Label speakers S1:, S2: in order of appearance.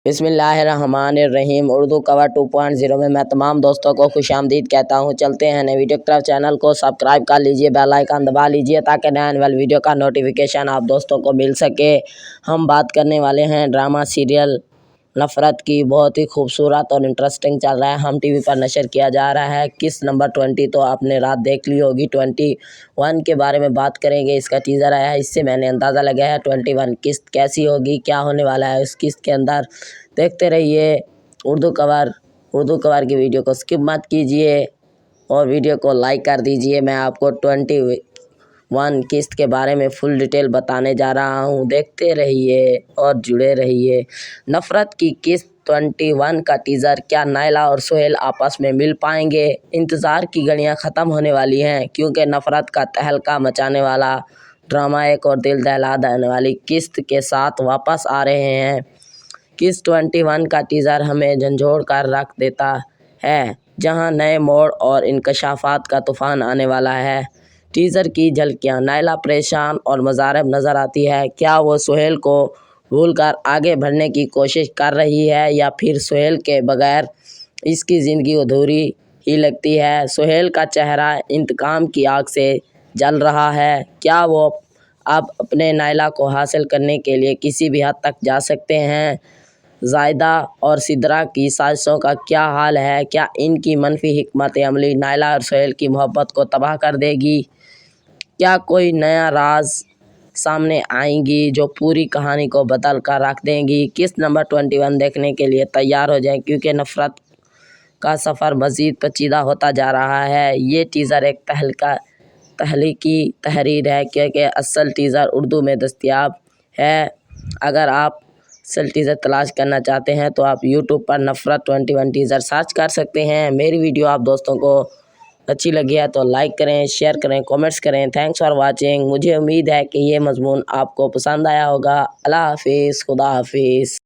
S1: बिस्मिल्लाहिर्रहमानिर्रहीम। उर्दू कवर 2.0 में मैं तमाम दोस्तों को खुश आमदीद कहता हूँ। चलते हैं नए वीडियो की तरफ। चैनल को सब्सक्राइब कर लीजिए, बेल आइकन दबा लीजिए ताकि नए आने वाली वीडियो का नोटिफिकेशन आप दोस्तों को मिल सके। हम बात करने वाले हैं ड्रामा सीरियल नफ़रत की। बहुत ही खूबसूरत और इंटरेस्टिंग चल रहा है, हम टीवी पर नशर किया जा रहा है। किस्त नंबर 20 तो आपने रात देख ली होगी। 21 के बारे में बात करेंगे। इसका टीज़र आया है, इससे मैंने अंदाज़ा लगाया है 21 किस्त कैसी होगी, क्या होने वाला है उस किस्त के अंदर। देखते रहिए उर्दू कवर की वीडियो को स्किप मत कीजिए और वीडियो को लाइक कर दीजिए। मैं आपको 21 किस्त के बारे में फुल डिटेल बताने जा रहा हूं। देखते रहिए और जुड़े रहिए। नफ़रत की किस्त 21 का टीज़र। क्या नायला और सोहेल आपस में मिल पाएंगे? इंतज़ार की घड़ियां ख़त्म होने वाली हैं, क्योंकि नफ़रत का तहलका मचाने वाला ड्रामा एक और दिल दहला देने वाली किस्त के साथ वापस आ रहे हैं। किस्त 21 का टीज़र हमें झंझोड़ कर रख देता है, जहां नए मोड़ और इंकशाफात का तूफ़ान आने वाला है। टीज़र की झलकियां। नायला परेशान और मुज़ारब नज़र आती है। क्या वो सोहेल को भूलकर आगे बढ़ने की कोशिश कर रही है, या फिर सोहेल के बगैर इसकी ज़िंदगी अधूरी ही लगती है? सोहेल का चेहरा इंतकाम की आग से जल रहा है। क्या वो अब अपने नायला को हासिल करने के लिए किसी भी हद तक जा सकते हैं? ज़ायदा और सिद्रा की साजिशों का क्या हाल है? क्या इनकी मनफी हिकमत अमली नायला और सोहेल की मोहब्बत को तबाह कर देगी? क्या कोई नया राज सामने आएंगी जो पूरी कहानी को बदल कर रख देंगी? किस्त नंबर 21 देखने के लिए तैयार हो जाएं, क्योंकि नफ़रत का सफ़र मज़ीद पेचीदा होता जा रहा है। ये टीज़र एक तहलीकी तहरीर है, क्योंकि असल टीज़र उर्दू में दस्तयाब है। अगर आप असल टीज़र तलाश करना चाहते हैं तो आप यूट्यूब पर नफ़रत 21 टीज़र सर्च कर सकते हैं। मेरी वीडियो आप दोस्तों को अच्छी लगी है तो लाइक करें, शेयर करें, कमेंट्स करें। Thanks for watching. मुझे उम्मीद है कि ये मज़मून आपको पसंद आया होगा। अल्लाह हाफिज़, खुदा हाफिज़।